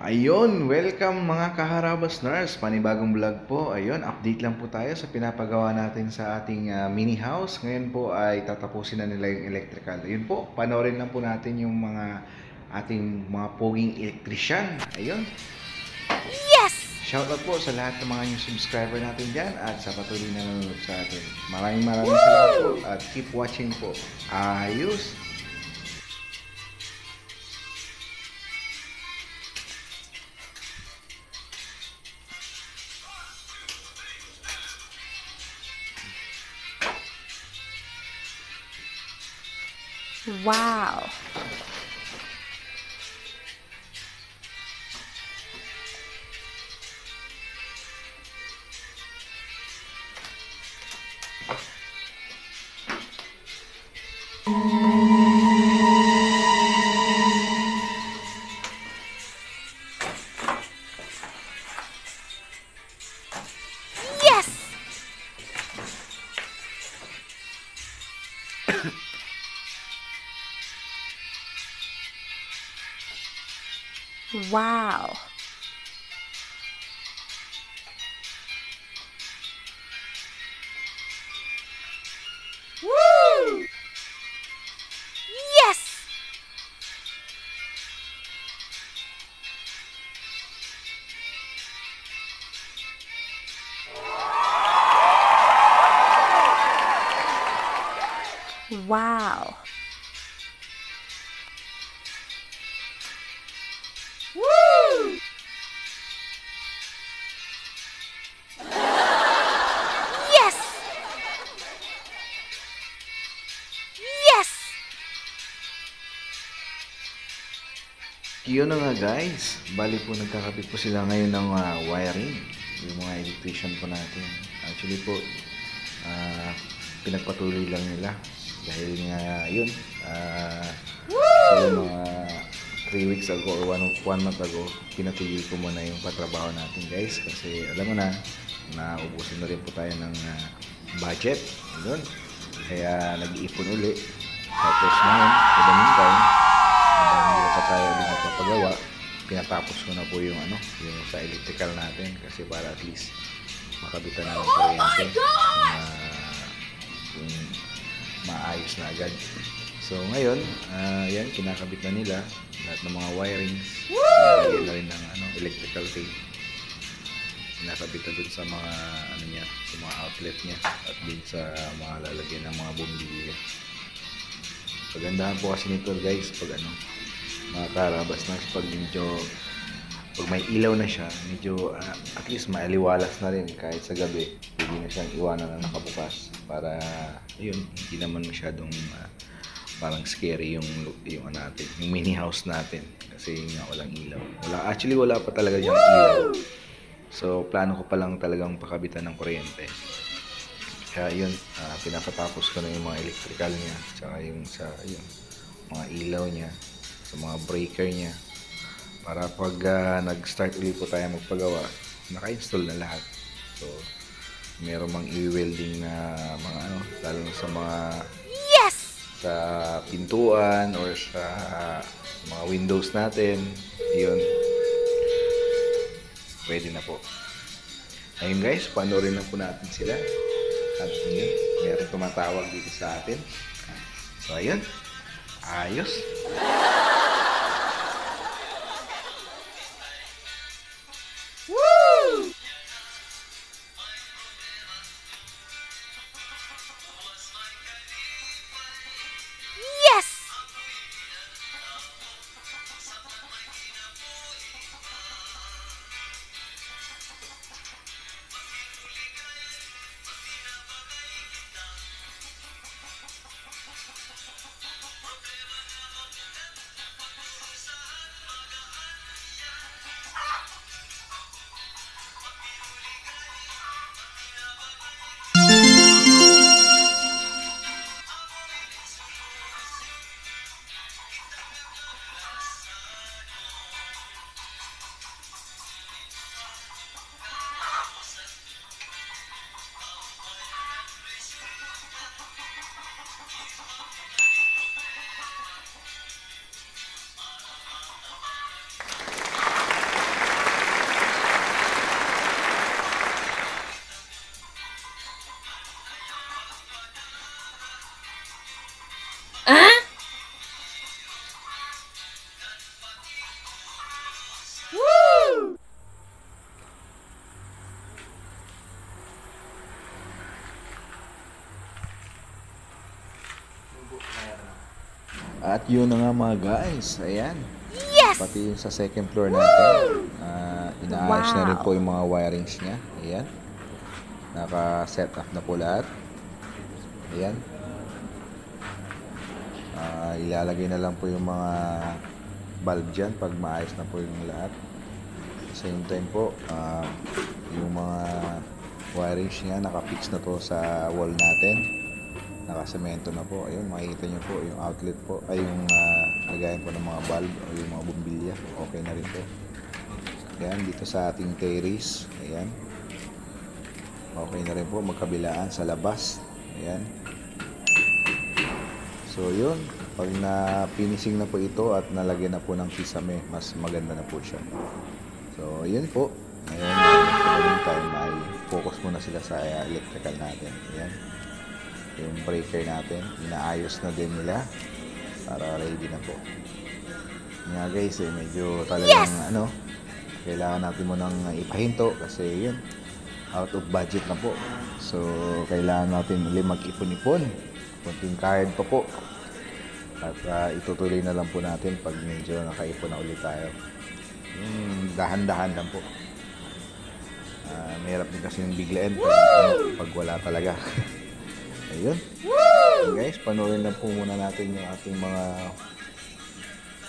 Ayun, welcome mga kaharabas nurse. Panibagong vlog po. Ayun, update lang po tayo sa pinapagawa natin sa ating mini house. Ngayon po ay tatapusin na nila yung electrical. Ayun po, panoorin lang po natin yung mga ating mga poging electrician. Ayun. Yes! Shoutout po sa lahat ng mga new subscriber natin dyan at sa patuloy na nanonood sa atin. Maraming salamat po at keep watching po. Ayos! Wow! Yes! Wow! Woo! Yes! Wow! Woo! Yes! Yes! Yun na nga guys, bali po nagkakabit po sila ngayon ng wiring, yung mga electrician po natin. Actually po, pinagpatuloy lang nila dahil nga yun, siguro mga 3 weeks ago or 1 month ago, pinatigil ko muna yung patrabaho natin guys kasi alam mo na, naubusan na rin po tayo ng budget, yun. Kaya nag-iipon uli. Tapos ngayon, sa meantime, habang hindi pa tayo nagpapagawa, pinatapos ko na po yung yung sa electrical natin kasi para at least makabitan na ng kuryente kung maayos na agad. So ngayon, yan, kinakabit na nila lahat ng mga wirings. Nilagyan na rin ng electrical tape. Kinakabit na dun sa mga niya, sa mga outlet niya at dun sa mga lalagyan ng mga bumbilya. Pagandahan po kasi nito guys pag mga karabas na pag may ilaw na siya, medyo at least maaliwalas na rin kahit sa gabi. Pwede na siyang iwanan na nakabukas para yun, hindi naman masyadong parang scary yung natin, yung mini house natin kasi nga walang ilaw. Actually wala pa talaga yung ilaw. So plano ko pa lang talagang pakabitan ng kuryente. Kaya yun, pinapatapos ko na yung mga electrical niya, tsaka yung sa mga ilaw niya, sa mga breaker niya, para pag nag-start ulit po tayo magpagawa, naka-install na lahat. So, meron mang i-welding na mga lalo na sa mga Yes! sa pintuan or sa mga windows natin, yun, pwede na po. Ayun guys, panoorin na po natin sila. At yun, mayroon tumatawag dito sa atin. So ayun, ayos. Woo! Yes! At yun na nga mga guys, ayan. Yes! Pati yung sa second floor natin, inaayos na rin Wow. po yung mga wirings niya. Ayan. Naka-set up na po lahat. Ayan. Ilalagay na lang po yung mga bulb dyan pag maayos na po yung lahat. Same time po, yung mga wirings niya nakafix na po sa wall natin. Nakasemento na po. Ayun, makikita nyo po yung outlet po, ay yung lagayan po ng mga bulb o yung mga bumbilya. Okay na rin po. Ayan, dito sa ating terrace. Ayan. Okay na rin po, magkabilaan sa labas. Ayan. So yun, pag na-finishing na po ito at nalagyan na po ng kisame, mas maganda na po siya. So yun po. Ngayon, sa time ay focus muna sila sa electrical natin. Ayan. Yung breaker natin, inaayos na din nila para ready na po. Nga guys, medyo talagang kailangan natin munang ipahinto kasi yun, out of budget na po. So kailangan natin ulit mag-ipon-ipon, kunting kahit pa po, at itutuloy na lang po natin pag medyo nakaipon na ulit tayo. Dahan-dahan lang po. Mahirap din kasi yung biglaan pag wala talaga. Ayun. Guys, panoorin lang po muna natin yung ating mga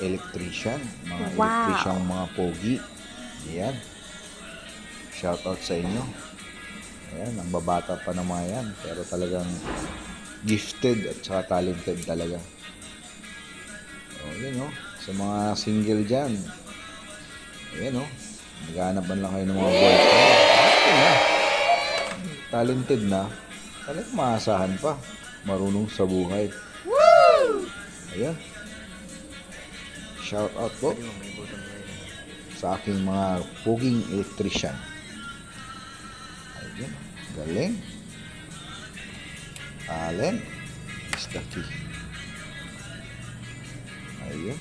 electrician, mga pogi. Ayan. Shout out sa inyo. Ayan, ang babata pa na mga yan, pero talagang gifted at saka talented talaga. Yun sa mga single dyan. Ayan naghahanap man lang kayo ng mga boyfriend. Talented na. Talagang maasahan pa. Marunong sa buhay. Ayan. Shout out po sa aking mga poging electrician. Ayan. Galing. Talent is the key. Ayan.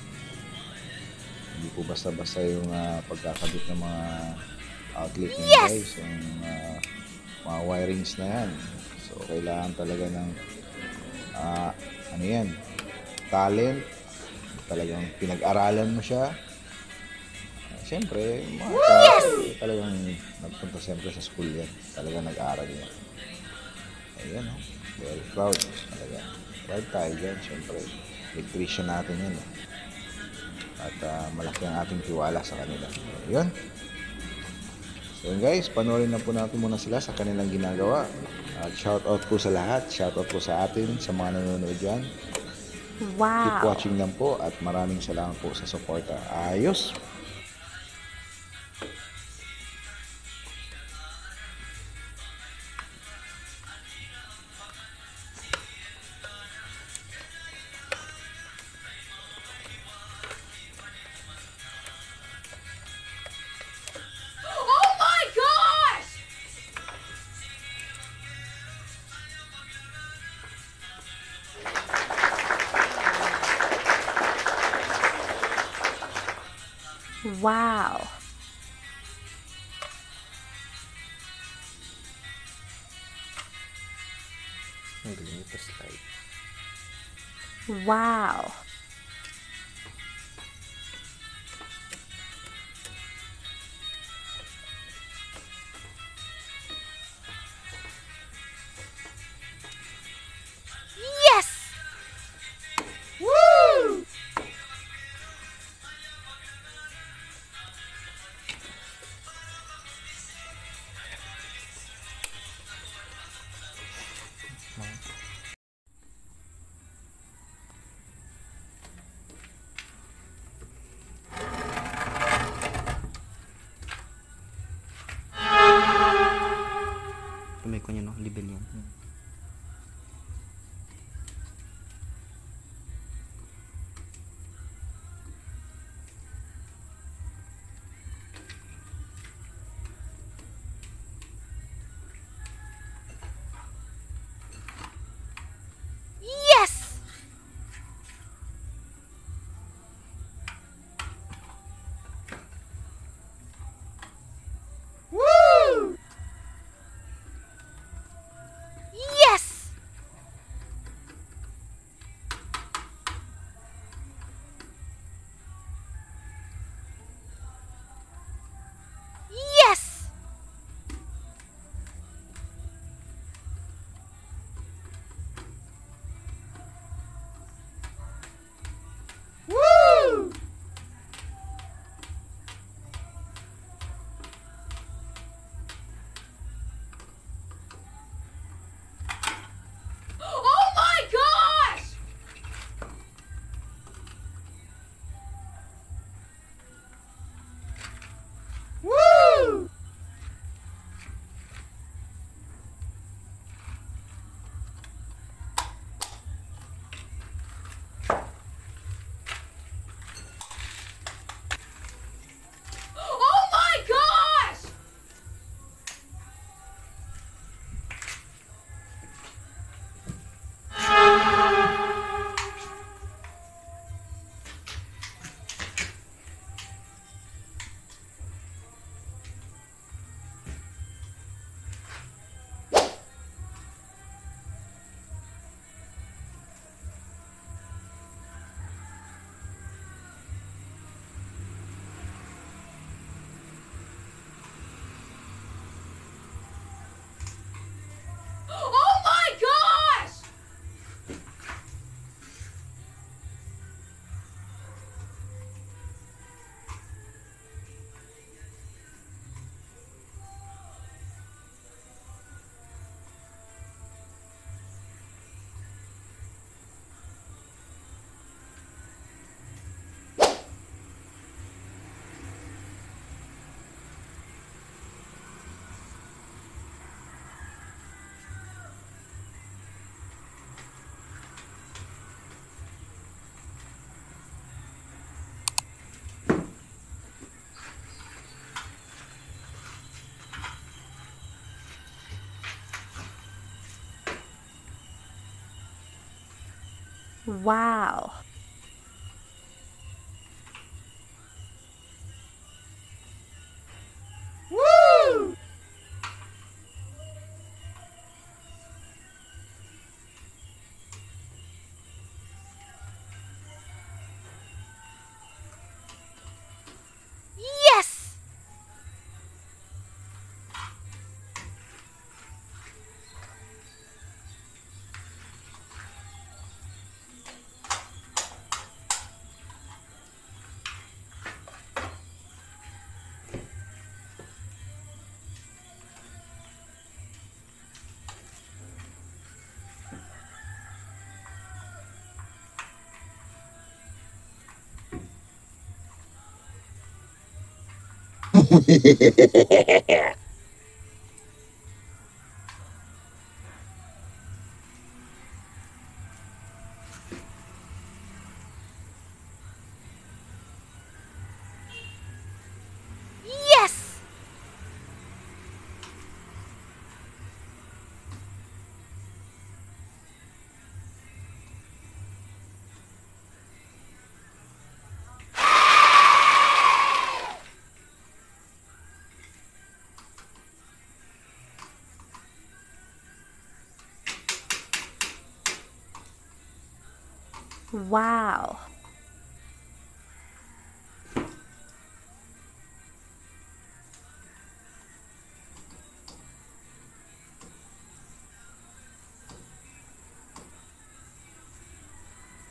Hindi po basta-basta yung pagkakabit ng mga outlet ng guys. Yung mga wirings na yan. So, kailangan talaga ng talent. Talagang pinag-aralan mo siya. Siyempre, talagang nagpunta siyempre sa school yan. Talagang nag-aaral yan. Ayan, very proud. Talaga. Proud tayo dyan, siyempre. Electrician natin yan. At malaki ang ating tiwala sa kanila. Ayan. So guys, panoorin na po natin muna sila sa kanilang ginagawa. At shout out po sa lahat. Shout out po sa atin, sa mga nanonood dyan. Wow. Keep watching lang po at maraming salamat po sa suporta. Ayos! Oh my gosh! Wow. Ang galing ito slide. Wow. Yes! Woo! Tumiko niya level yan. Yes! Woo! Wow. Yes! Yes! Wow.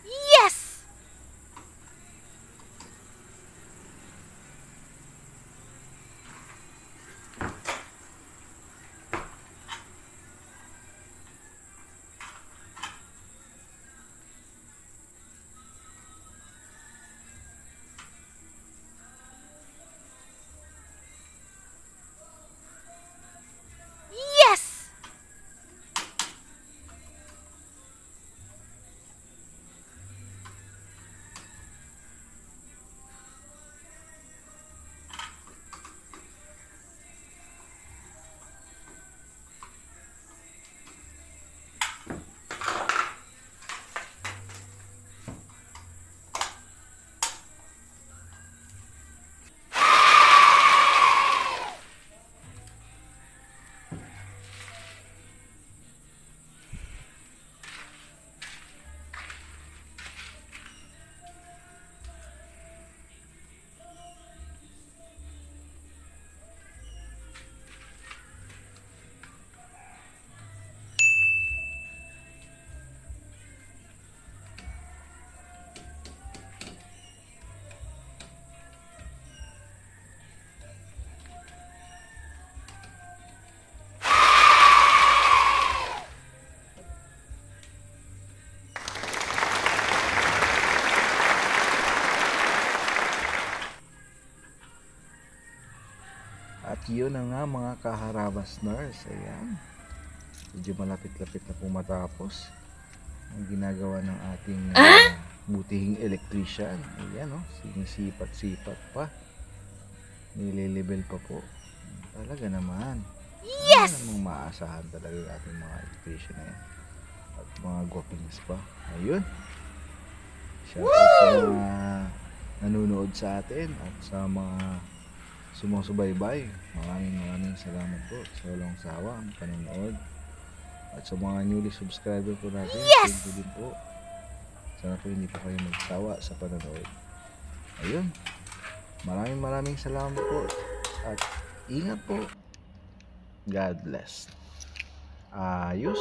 Yes! Yes! At yun na nga mga kaharabas nurse. Ayan. Medyo malapit-lapit na po matapos ang ginagawa ng ating butihing electrician. Ayan oh, sinisipat-sipat pa. Nililibel pa po. Talaga naman. Yes! Ano namang maasahan talaga yung ating mga electrician na yan. At mga gwapings pa. Ayun. Shoutout sa mga nanonood sa atin at sa mga sumusubaybay. Maraming salamat po sa walang sawa ang panonood. At sa mga newly subscriber po natin, Yes! thank you din po. Sana po hindi po kayo magsawa sa panonood. Ayun. Maraming salamat po. At ingat po. God bless. Ayos.